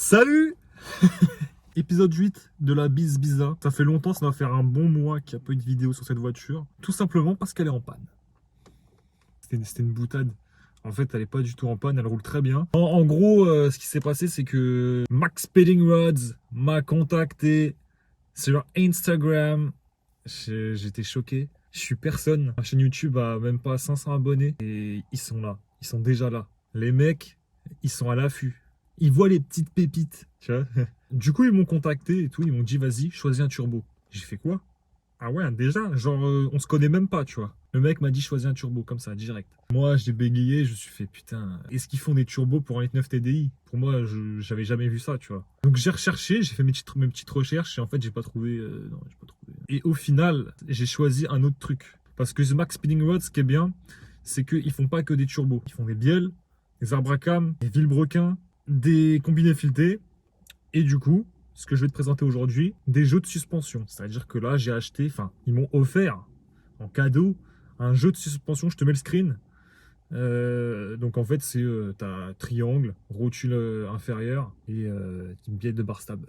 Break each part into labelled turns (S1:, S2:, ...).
S1: Salut. Épisode 8 de la Bizbiza. Ça fait longtemps, ça va faire un bon mois qu'il n'y a pas eu de vidéo sur cette voiture. Tout simplement parce qu'elle est en panne. C'était une boutade. En fait, elle n'est pas du tout en panne, elle roule très bien. En gros, ce qui s'est passé, c'est que Max Speeding Rods m'a contacté sur Instagram. J'étais choqué. Je suis personne. Ma chaîne YouTube a même pas 500 abonnés. Et ils sont là. Ils sont déjà là. Les mecs, ils sont à l'affût. Ils voient les petites pépites, tu vois. Du coup, ils m'ont contacté et tout. Ils m'ont dit, vas-y, choisis un turbo. J'ai fait quoi? Ah ouais, déjà, genre, on se connaît même pas, tu vois. Le mec m'a dit, choisis un turbo, comme ça, direct. Moi, j'ai bégayé, je me suis fait, putain, est-ce qu'ils font des turbos pour un 8.9 TDI? Pour moi, j'avais jamais vu ça, tu vois. Donc, j'ai recherché, j'ai fait mes petites recherches et en fait, j'ai pas trouvé. Non, j'ai pas trouvé. Et au final, j'ai choisi un autre truc. Parce que The Max Speeding Rods, ce qui est bien, c'est qu'ils font pas que des turbos. Ils font des bielles, des arbres à cam, des vilebrequins, des combinés filetés. Et du coup, ce que je vais te présenter aujourd'hui, des jeux de suspension. C'est-à-dire que là, j'ai acheté, enfin, ils m'ont offert en cadeau un jeu de suspension. Je te mets le screen. Donc en fait, c'est t'as triangle, rotule inférieure et une bielle de bar stab.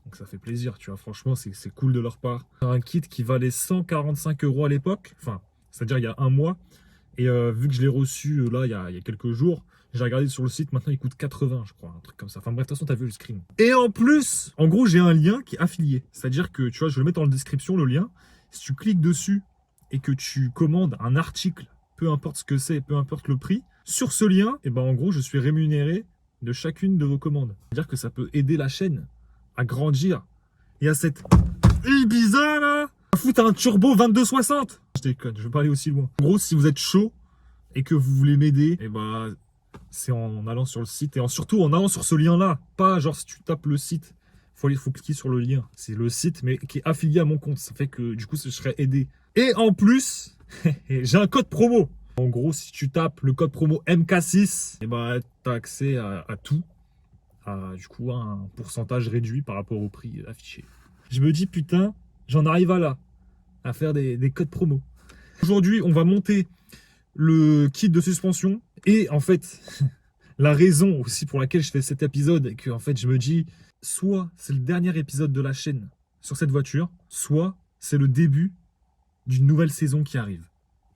S1: Donc ça fait plaisir, tu vois. Franchement, c'est cool de leur part. Un kit qui valait 145 € à l'époque, enfin, c'est-à-dire il y a un mois. Et vu que je l'ai reçu là, il y a quelques jours, j'ai regardé sur le site, maintenant il coûte 80, je crois, un truc comme ça. Enfin bref, de toute façon, t'as vu le screen. Et en plus, en gros, j'ai un lien qui est affilié. C'est-à-dire que, tu vois, je vais le mettre dans la description, le lien. Si tu cliques dessus et que tu commandes un article, peu importe ce que c'est, peu importe le prix, sur ce lien, et ben en gros, je suis rémunéré de chacune de vos commandes. C'est-à-dire que ça peut aider la chaîne à grandir. Et à cette Ibiza là, foutre un turbo 2260. Je déconne, je veux pas aller aussi loin. En gros, si vous êtes chaud et que vous voulez m'aider, et bah c'est en allant sur le site et surtout en allant sur ce lien là. Pas genre si tu tapes le site, faut cliquer sur le lien. C'est le site mais qui est affilié à mon compte. Ça fait que du coup je serai aidé. Et en plus, j'ai un code promo. En gros, si tu tapes le code promo MK6, et bah t'as accès à tout. Du coup un pourcentage réduit par rapport au prix affiché. Je me dis putain, j'en arrive à faire des codes promo. Aujourd'hui, on va monter le kit de suspension et en fait, la raison aussi pour laquelle je fais cet épisode est que en fait, je me dis soit c'est le dernier épisode de la chaîne sur cette voiture, soit c'est le début d'une nouvelle saison qui arrive.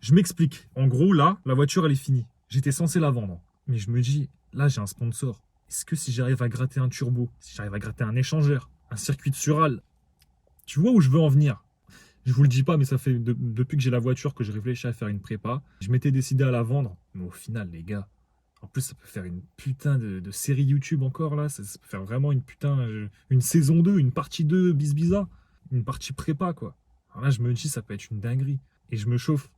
S1: Je m'explique. En gros, là, la voiture, elle est finie. J'étais censé la vendre. Mais je me dis, là, j'ai un sponsor. Est-ce que si j'arrive à gratter un turbo, si j'arrive à gratter un échangeur, un circuit de Sural, tu vois où je veux en venir? Je vous le dis pas, mais ça fait depuis que j'ai la voiture que je réfléchis à faire une prépa. Je m'étais décidé à la vendre. Mais au final, les gars, en plus, ça peut faire une putain de série YouTube encore, là. Ça peut faire vraiment une saison 2, une partie 2 Bizbiza. Une partie prépa, quoi. Alors là, je me dis, ça peut être une dinguerie. Et je me chauffe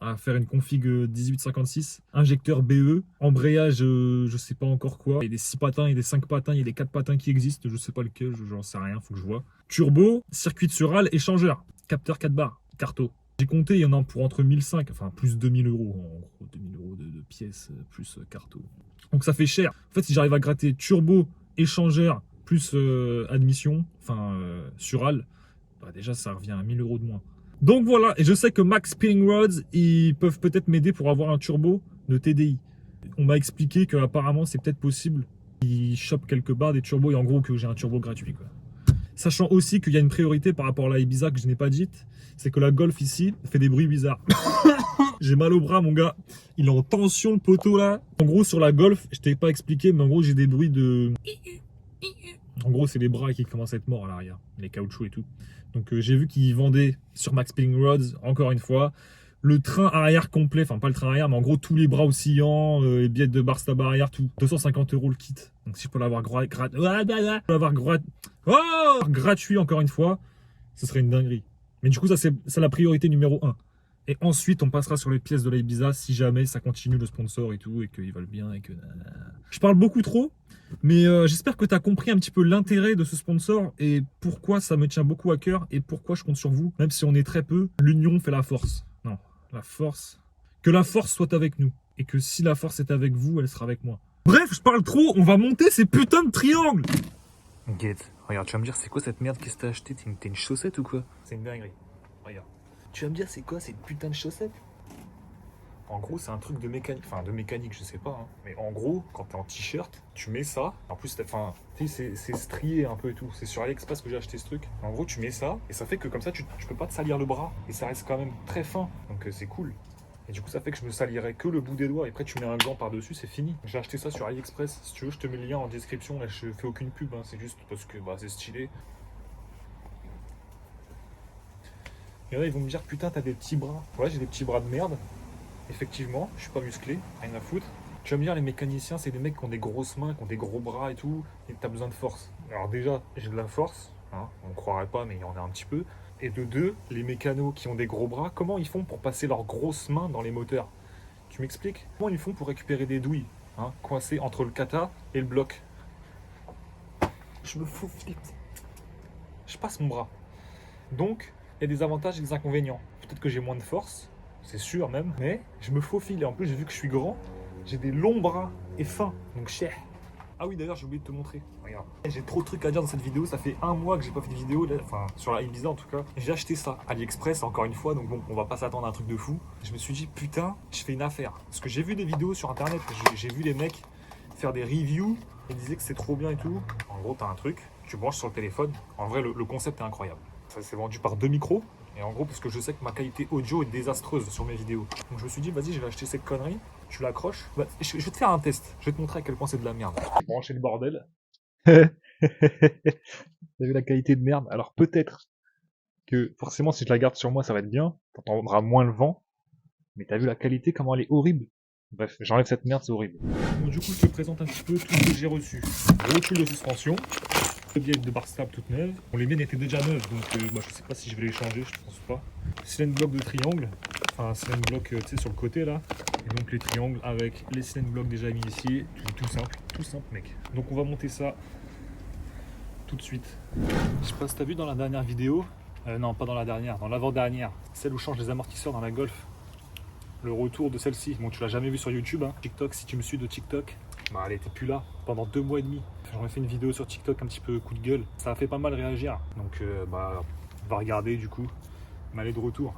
S1: à faire une config 1856, injecteur BE, embrayage, je sais pas encore quoi. Il y a des 6 patins, il y a des 5 patins, il y a des 4 patins qui existent, je sais pas lequel, j'en sais rien, faut que je vois. Turbo, circuit de Sural, échangeur, capteur 4 barres, carto. J'ai compté, il y en a pour entre 1005, enfin plus 2000 €, en gros 2000 € de pièces, plus carto. Donc ça fait cher. En fait, si j'arrive à gratter turbo, échangeur, plus admission, enfin Sural, bah déjà ça revient à 1000 € de moins. Donc voilà, et je sais que Max Speeding Rods, ils peuvent peut-être m'aider pour avoir un turbo de TDI. On m'a expliqué qu'apparemment c'est peut-être possible. Ils chopent quelque part des turbos et en gros que j'ai un turbo gratuit, quoi. Sachant aussi qu'il y a une priorité par rapport à la Ibiza que je n'ai pas dite, c'est que la Golf ici fait des bruits bizarres. J'ai mal au bras, mon gars. Il est en tension, le poteau là. En gros, sur la Golf, je t'ai pas expliqué, mais en gros, j'ai des bruits de... En gros, c'est les bras qui commencent à être morts à l'arrière, les caoutchoucs et tout. Donc j'ai vu qu'ils vendaient sur Max Speeding Rods, encore une fois, le train arrière complet, enfin pas le train arrière, mais en gros tous les bras oscillants, les billettes de bar stab arrière, tout. 250 € le kit. Donc si je peux l'avoir gratuit encore une fois, ce serait une dinguerie. Mais du coup, ça c'est la priorité numéro 1. Et ensuite, on passera sur les pièces de la Ibiza si jamais ça continue le sponsor et tout, et qu'ils veulent bien, et que... Je parle beaucoup trop, mais j'espère que tu as compris un petit peu l'intérêt de ce sponsor et pourquoi ça me tient beaucoup à cœur et pourquoi je compte sur vous. Même si on est très peu, l'union fait la force. Non, la force... Que la force soit avec nous. Et que si la force est avec vous, elle sera avec moi. Bref, je parle trop, on va monter ces putains de triangles. Guette, regarde, tu vas me dire, c'est quoi cette merde? Qu'est-ce que t'as acheté? T'es une chaussette ou quoi? C'est une dinguerie. Regarde. Tu vas me dire, c'est quoi cette putain de chaussette? En gros, c'est un truc de mécanique, enfin de mécanique, je sais pas, hein. Mais en gros, quand t'es en t-shirt, tu mets ça. En plus, enfin, tu sais, c'est strié un peu et tout. C'est sur AliExpress que j'ai acheté ce truc. En gros, tu mets ça et ça fait que comme ça, tu peux pas te salir le bras et ça reste quand même très fin. Donc c'est cool. Et du coup, ça fait que je me salirais que le bout des doigts. Et après, tu mets un gant par-dessus, c'est fini. J'ai acheté ça sur AliExpress. Si tu veux, je te mets le lien en description. Là, je fais aucune pub, hein. C'est juste parce que bah, c'est stylé. Et là, ils vont me dire, putain, t'as des petits bras. Ouais, j'ai des petits bras de merde. Effectivement, je suis pas musclé, rien à foutre. Tu vas me dire, les mécaniciens, c'est des mecs qui ont des grosses mains, qui ont des gros bras et tout, et t'as besoin de force. Alors déjà, j'ai de la force, hein, on croirait pas, mais il y en a un petit peu. Et de deux, les mécanos qui ont des gros bras, comment ils font pour passer leurs grosses mains dans les moteurs? Tu m'expliques? Comment ils font pour récupérer des douilles, hein, coincées entre le kata et le bloc? Je me faufile. Je passe mon bras. Donc, il y a des avantages et des inconvénients. Peut-être que j'ai moins de force, c'est sûr même, mais je me faufile. Et en plus, j'ai vu que je suis grand, j'ai des longs bras et fins, donc cher. Ah oui, d'ailleurs, j'ai oublié de te montrer. Regarde. J'ai trop de trucs à dire dans cette vidéo. Ça fait un mois que j'ai pas fait de vidéo, là, enfin, sur la Ibiza en tout cas. J'ai acheté ça, AliExpress, encore une fois, donc bon, on va pas s'attendre à un truc de fou. Je me suis dit, putain, je fais une affaire. Parce que j'ai vu des vidéos sur internet, j'ai vu les mecs faire des reviews. Ils disaient que c'est trop bien et tout. En gros, t'as un truc, tu branches sur le téléphone. En vrai, le concept est incroyable. Ça s'est vendu par deux micros. Et en gros, parce que je sais que ma qualité audio est désastreuse sur mes vidéos. Donc je me suis dit, vas-y, je vais acheter cette connerie. Tu l'accroches. Bah, je vais te faire un test. Je vais te montrer à quel point c'est de la merde. Brancher le bordel. T'as vu la qualité de merde? Alors peut-être que forcément, si je la garde sur moi, ça va être bien. T'entendras moins le vent. Mais t'as vu la qualité, comment elle est horrible? Bref, j'enlève cette merde, c'est horrible. Bon, du coup, je te présente un petit peu tout ce que j'ai reçu. Gros tuile de suspension. Deux billettes de bar stable toutes neuves. Bon, les miennes étaient déjà neuves, donc bah, je sais pas si je vais les changer, je pense pas. Cylène bloc de triangle, enfin cylène bloc tu sais sur le côté là. Et donc les triangles avec les cylène blocs déjà mis ici. Tout simple mec. Donc on va monter ça tout de suite. Je sais pas si t'as vu dans la dernière vidéo, non pas dans la dernière, dans l'avant-dernière, celle où je change les amortisseurs dans la Golf. Le retour de celle-ci, bon tu l'as jamais vu sur YouTube, hein. TikTok, si tu me suis de TikTok, bah elle était plus là pendant 2 mois et demi. J'en ai fait une vidéo sur TikTok un petit peu coup de gueule. Ça a fait pas mal réagir. Donc bah on va regarder du coup. Mais elle est de retour.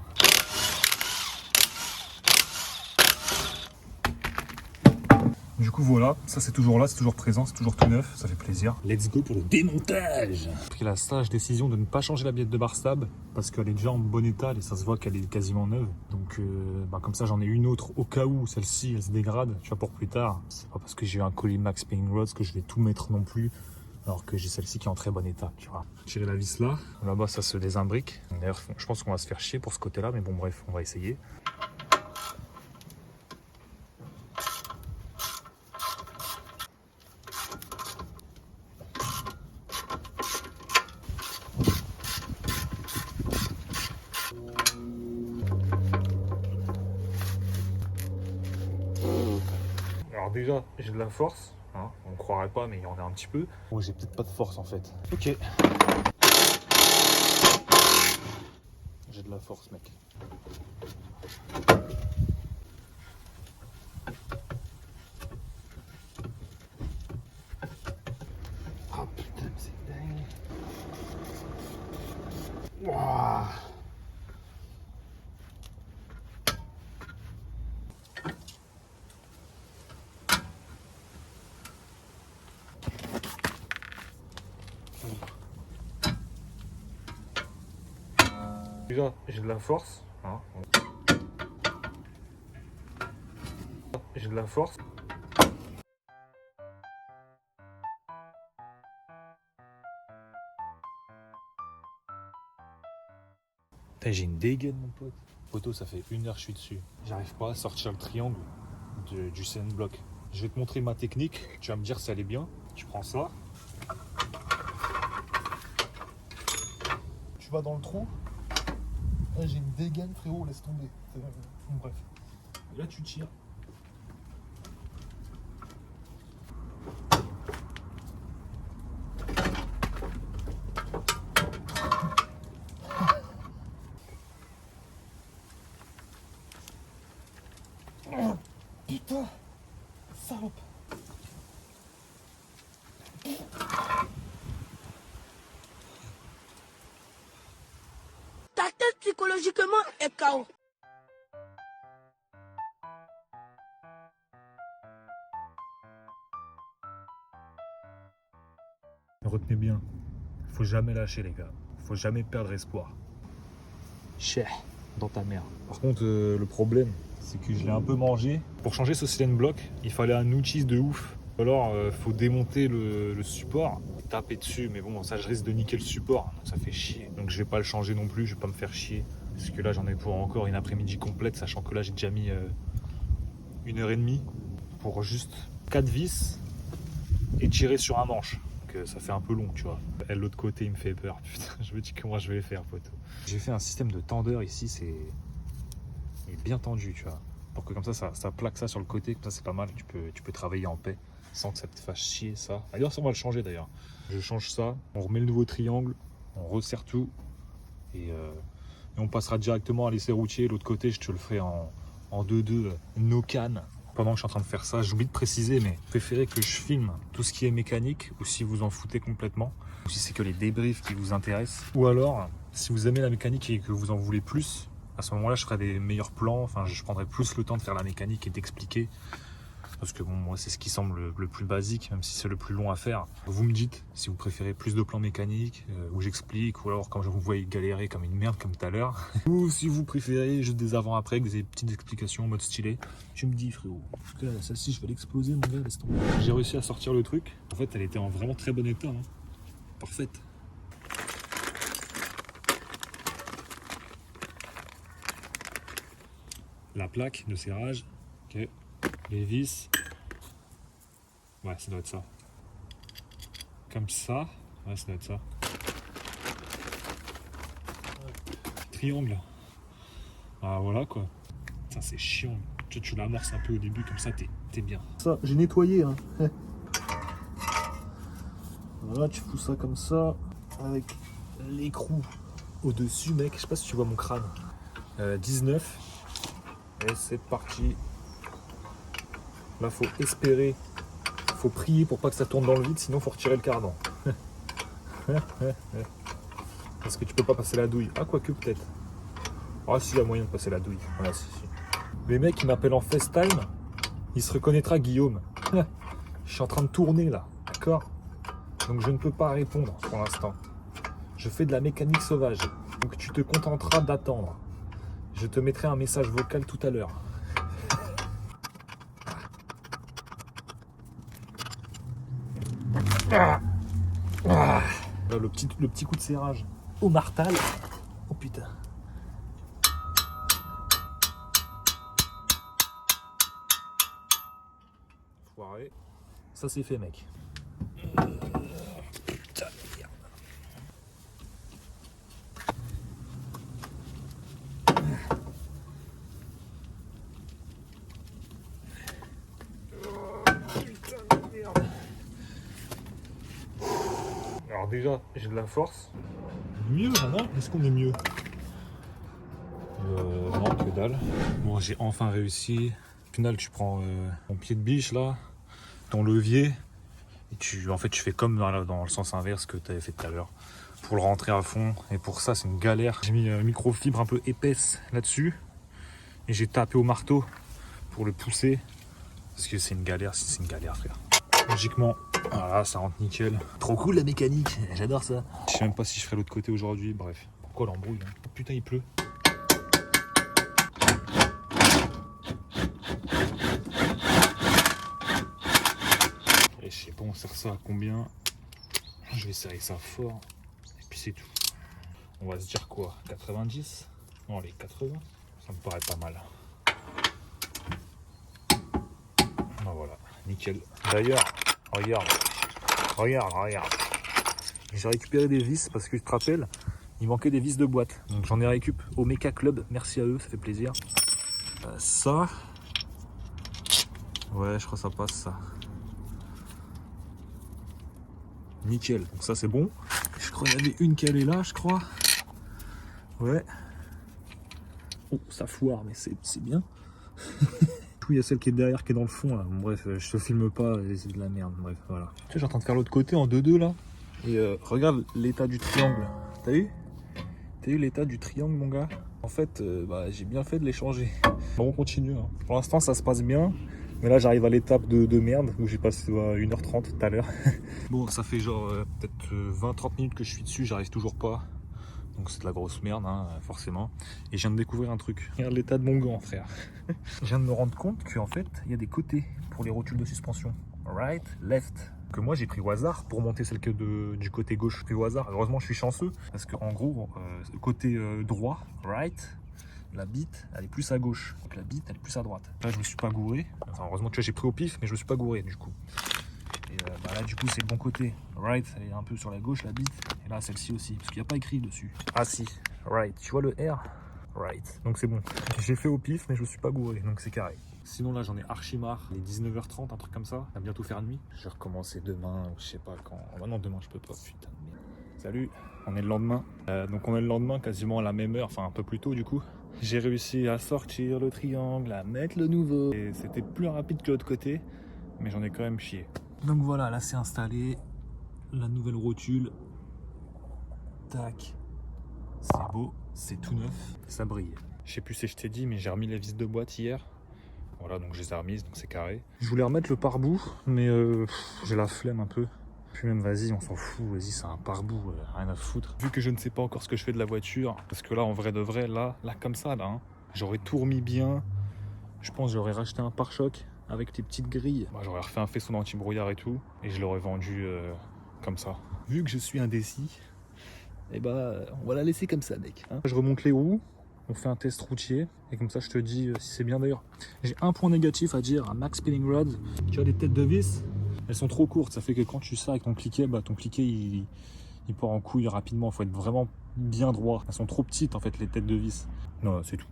S1: Du coup voilà, ça c'est toujours là, c'est toujours présent, c'est toujours tout neuf, ça fait plaisir. Let's go pour le démontage. J'ai pris la sage décision de ne pas changer la billette de bar stable parce qu'elle est déjà en bon état et ça se voit qu'elle est quasiment neuve. Donc bah, comme ça j'en ai une autre au cas où celle-ci elle se dégrade, tu vois, pour plus tard. C'est pas parce que j'ai eu un Colimax Spinning Rods que je vais tout mettre non plus. Alors que j'ai celle-ci qui est en très bon état, tu vois. Tirer la vis là. Là-bas ça se désimbrique. D'ailleurs je pense qu'on va se faire chier pour ce côté-là, mais bon bref, on va essayer. Alors déjà, j'ai de la force, hein, on croirait pas, mais il y en a un petit peu. Bon, j'ai peut-être pas de force en fait. Ok. J'ai de la force, mec. Oh putain, c'est dingue. Wouah. Déjà, j'ai de la force, hein. J'ai de la force. J'ai une dégaine, mon pote. Photo, ça fait 1 heure que je suis dessus. J'arrive pas à sortir le triangle du CN block. Je vais te montrer ma technique. Tu vas me dire si elle est bien. Tu prends ça. Tu vas dans le trou. Là, j'ai une dégaine, frérot, laisse tomber. Bon, bref. Et là, tu tires. Oh, putain, salope.
S2: Ta tête psychologiquement est KO.
S1: Retenez bien, faut jamais lâcher les gars, faut jamais perdre espoir. Chais, dans ta mère. Par contre, le problème, c'est que je l'ai un peu mangé. Pour changer ce silent block, il fallait un outil de ouf. Alors, faut démonter le support, taper dessus, mais bon, ça je risque de niquer le support, donc ça fait chier. Donc je vais pas le changer non plus, je vais pas me faire chier. Parce que là, j'en ai pour encore une après-midi complète, sachant que là, j'ai déjà mis 1h30 pour juste 4 vis et tirer sur un manche. Donc ça fait un peu long, tu vois. Et l'autre côté, il me fait peur. Putain, je me dis comment je vais le faire, poteau. J'ai fait un système de tendeur ici, il est bien tendu, tu vois. Pour que comme ça plaque ça sur le côté, comme ça c'est pas mal, tu peux travailler en paix sans que ça te fasse chier ça. D'ailleurs, ça on va le changer d'ailleurs. Je change ça, on remet le nouveau triangle, on resserre tout et on passera directement à l'essai routier. L'autre côté, je te le ferai en 2-2 no can. Pendant que je suis en train de faire ça, j'oublie de préciser, mais préférez que je filme tout ce qui est mécanique ou si vous en foutez complètement, ou si c'est que les débriefs qui vous intéressent, ou alors si vous aimez la mécanique et que vous en voulez plus, à ce moment-là, je ferai des meilleurs plans. Enfin, je prendrai plus le temps de faire la mécanique et d'expliquer. Parce que bon, moi, c'est ce qui semble le plus basique, même si c'est le plus long à faire. Vous me dites si vous préférez plus de plans mécaniques, où j'explique, ou alors quand je vous vois galérer comme une merde comme tout à l'heure. Ou si vous préférez juste des avant-après, avec des petites explications en mode stylé. Tu me dis, frérot, celle-ci, je vais l'exploser, mon gars, laisse tomber. J'ai réussi à sortir le truc. En fait, elle était en vraiment très bon état. Hein. Parfaite. La plaque de serrage, ok, les vis, ouais ça doit être ça, comme ça, ouais ça doit être ça, triangle, ah voilà quoi, ça c'est chiant, tu l'amorces un peu au début comme ça t'es bien. Ça j'ai nettoyé hein, voilà tu fous ça comme ça, avec l'écrou au dessus mec, je sais pas si tu vois mon crâne, 19. Et c'est parti. Là, faut espérer, faut prier pour pas que ça tourne dans le vide, sinon faut retirer le cardan. Parce que tu peux pas passer la douille. Ah, quoique peut-être. Ah, si, il y a moyen de passer la douille. Voilà, si. Les mecs, ils m'appellent en FaceTime. Il se reconnaîtra, Guillaume. Je suis en train de tourner là, d'accord? Donc je ne peux pas répondre pour l'instant. Je fais de la mécanique sauvage. Donc tu te contenteras d'attendre. Je te mettrai un message vocal tout à l'heure. Là, le petit coup de serrage au martal. Oh putain. Foiré. Ça c'est fait mec. Putain merde. Alors déjà, j'ai de la force. Mieux maintenant. Est-ce qu'on est mieux? Non, que dalle. Bon, j'ai enfin réussi. Au final, tu prends ton pied de biche là, ton levier, et tu fais comme dans le sens inverse que tu avais fait tout à l'heure. Pour le rentrer à fond. Et pour ça, c'est une galère. J'ai mis une microfibre un peu épaisse là-dessus. Et j'ai tapé au marteau pour le pousser. Parce que c'est une galère, frère. Logiquement, voilà, ça rentre nickel. Trop cool la mécanique, j'adore ça. Je sais même pas si je ferai l'autre côté aujourd'hui, bref. Pourquoi l'embrouille hein? Oh, putain, il pleut. Et je sais pas, on serre ça à combien. Je vais serrer ça fort. Et puis c'est tout. On va se dire quoi? 90? Non, allez, 80. Ça me paraît pas mal. Ben voilà, nickel. D'ailleurs, regarde. J'ai récupéré des vis parce que je te rappelle, il manquait des vis de boîte. Donc j'en ai récup au Mecha Club. Merci à eux, ça fait plaisir. Ça. Ouais, je crois que ça passe ça. Nickel, donc ça c'est bon. Je crois qu'il y avait une qui allait là, je crois. Ouais. Oh, ça foire, mais c'est bien. Il y a celle qui est derrière, qui est dans le fond là. Bon, bref, je te filme pas, c'est de la merde. Bref, voilà. Tu sais, j'ai en train de faire l'autre côté en 2-2 là. Et regarde l'état du triangle. T'as vu l'état du triangle, mon gars? En fait, j'ai bien fait de les changer. Bon, on continue. Hein. Pour l'instant, ça se passe bien. Mais là, j'arrive à l'étape de merde où j'ai passé 1h30 tout à l'heure. Bon, ça fait genre peut-être 20-30 minutes que je suis dessus, j'arrive toujours pas. Donc c'est de la grosse merde, hein, forcément. Et je viens de découvrir un truc. Regarde l'état de mon gant, frère. Je viens de me rendre compte qu'en fait, il y a des côtés pour les rotules de suspension. Right, left. Que moi j'ai pris au hasard pour monter celle du côté gauche. J'ai pris au hasard. Heureusement, je suis chanceux parce que en gros, côté droit, right, la bite elle est plus à gauche. Donc la bite elle est plus à droite. Là, je me suis pas gouré. Enfin, heureusement, tu vois, j'ai pris au pif, mais je me suis pas gouré du coup. Et là, du coup, c'est le bon côté. Right, elle est un peu sur la gauche, la bite. Et là, celle-ci aussi, parce qu'il n'y a pas écrit dessus. Ah si, right. Tu vois le R? Right. Donc c'est bon. J'ai fait au pif, mais je me suis pas gouré, donc c'est carré. Sinon, là, j'en ai archi marre. Il est 19h30, un truc comme ça. Ça va bientôt faire nuit. Je vais recommencer demain, ou je sais pas quand. Oh, non, demain, je peux pas. Putain de merde. Salut, on est le lendemain. Donc on est le lendemain, quasiment à la même heure, enfin un peu plus tôt du coup. J'ai réussi à sortir le triangle, à mettre le nouveau. Et c'était plus rapide que l'autre côté, mais j'en ai quand même chié. Donc voilà, là c'est installé, la nouvelle rotule, tac, c'est beau, c'est tout neuf, ça brille. Je sais plus si je t'ai dit, mais j'ai remis les vis de boîte hier, voilà, donc je les ai remises, donc c'est carré. Je voulais remettre le pare-boue, mais j'ai la flemme un peu. Puis même vas-y, on s'en fout, vas-y c'est un pare-boue, rien à foutre. Vu que je ne sais pas encore ce que je fais de la voiture, parce que là en vrai de vrai, là comme ça là, hein, j'aurais tout remis bien, je pense que j'aurais racheté un pare-choc. Avec tes petites grilles, j'aurais refait un faisceau d'anti-brouillard et tout, et je l'aurais vendu comme ça. Vu que je suis indécis, et on va la laisser comme ça, mec. Hein. Je remonte les roues, on fait un test routier, et comme ça je te dis si c'est bien d'ailleurs. J'ai un point négatif à dire à Max Spinning Rods. Tu as les têtes de vis, elles sont trop courtes, ça fait que quand tu sors avec ton cliquet, il part en couille rapidement, il faut être vraiment bien droit. Elles sont trop petites en fait les têtes de vis. Non, c'est tout.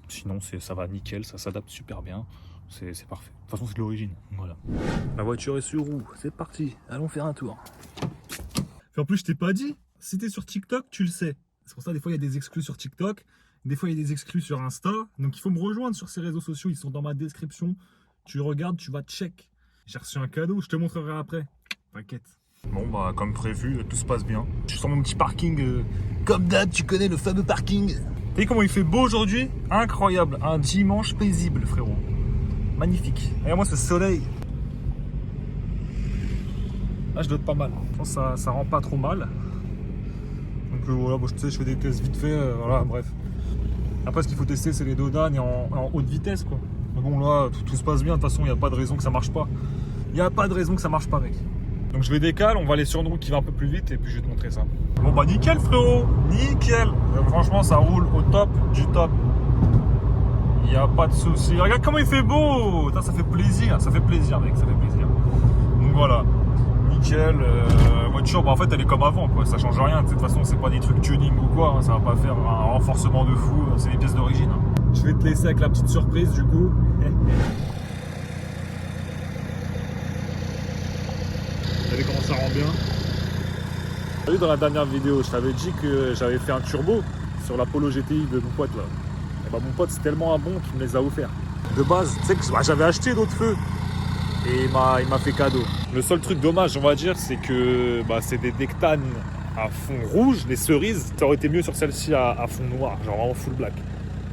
S1: Sinon ça va nickel, ça s'adapte super bien. C'est parfait. De toute façon, c'est de l'origine. Voilà. La voiture est sur roue. C'est parti. Allons faire un tour. Et en plus, je t'ai pas dit. Si t'es sur TikTok, tu le sais. C'est pour ça, des fois, il y a des exclus sur TikTok. Des fois, il y a des exclus sur Insta. Donc, il faut me rejoindre sur ces réseaux sociaux. Ils sont dans ma description. Tu regardes, tu vas check. J'ai reçu un cadeau. Je te montrerai après. T'inquiète. Bon, comme prévu, tout se passe bien. Je suis sur mon petit parking. Comme d'hab, tu connais le fameux parking. Vous voyez comment il fait beau aujourd'hui? Incroyable. Un dimanche paisible, frérot. Magnifique. Regarde-moi ce soleil. Là, je dote pas mal. Je pense que ça rend pas trop mal. Donc voilà, je sais, je fais des tests vite fait. Voilà, bref. Après, ce qu'il faut tester, c'est les dodanes et en haute vitesse, quoi. Mais bon, là, tout se passe bien. De toute façon, il n'y a pas de raison que ça marche pas. Il n'y a pas de raison que ça marche pas, mec. Donc je vais décaler. On va aller sur une route qui va un peu plus vite et puis je vais te montrer ça. Bon, nickel, frérot. Nickel. Franchement, ça roule au top du top. Il n'y a pas de souci. Regarde comment il fait beau. Ça fait plaisir, mec, ça fait plaisir. Donc voilà, nickel. Voiture, en fait, elle est comme avant, quoi. Ça change rien. De toute façon, c'est pas des trucs tuning ou quoi. Hein. Ça va pas faire un renforcement de fou. C'est des pièces d'origine. Hein. Je vais te laisser avec la petite surprise, du coup. Regardez comment ça rend bien. Tu as vu dans la dernière vidéo, je t'avais dit que j'avais fait un turbo sur la Polo GTI de mon pote là. Et mon pote c'est tellement un bon qu'il me les a offerts. De base, tu sais que j'avais acheté d'autres feux et il m'a fait cadeau. Le seul truc dommage on va dire c'est que c'est des dectanes à fond rouge, les cerises, ça aurait été mieux sur celle-ci à fond noir, genre vraiment full black.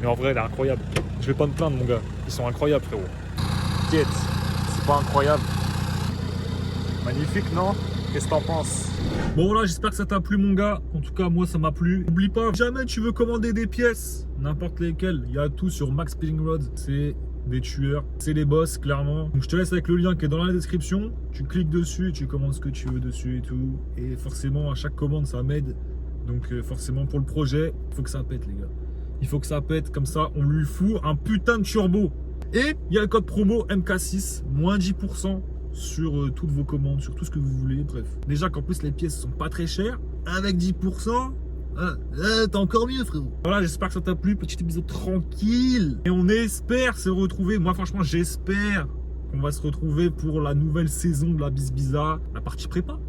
S1: Mais en vrai elle est incroyable. Je vais pas me plaindre mon gars, ils sont incroyables frérot. T'inquiète, c'est pas incroyable. Magnifique non? Qu'est-ce que t'en penses? Bon voilà, j'espère que ça t'a plu mon gars. En tout cas moi ça m'a plu. N'oublie pas, jamais tu veux commander des pièces, n'importe lesquelles, il y a tout sur Max Spinning Rods. C'est des tueurs, c'est les boss clairement. Donc je te laisse avec le lien qui est dans la description. Tu cliques dessus, tu commandes ce que tu veux dessus et tout. Et forcément à chaque commande ça m'aide. Donc forcément pour le projet, il faut que ça pète les gars. Il faut que ça pète, comme ça on lui fout un putain de turbo. Et il y a le code promo MK6, moins 10%. Sur toutes vos commandes, sur tout ce que vous voulez, bref. Déjà qu'en plus les pièces sont pas très chères, avec 10%, t'as encore mieux frérot. Voilà, j'espère que ça t'a plu, petit épisode tranquille. Et on espère se retrouver, moi franchement j'espère qu'on va se retrouver pour la nouvelle saison de la Bizbiza, la partie prépa.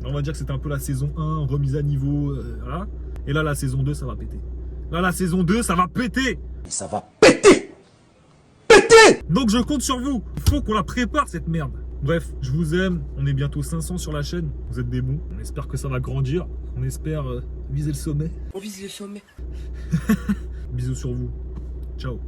S1: On va dire que c'était un peu la saison 1, remise à niveau, voilà. Et là la saison 2 ça va péter. Là la saison 2 ça va péter.
S2: Et ça va péter.
S1: Donc je compte sur vous, il faut qu'on la prépare cette merde. Bref, je vous aime, on est bientôt 500 sur la chaîne, vous êtes des bons, on espère que ça va grandir, on espère viser le sommet.
S2: On vise le sommet.
S1: Bisous sur vous, ciao.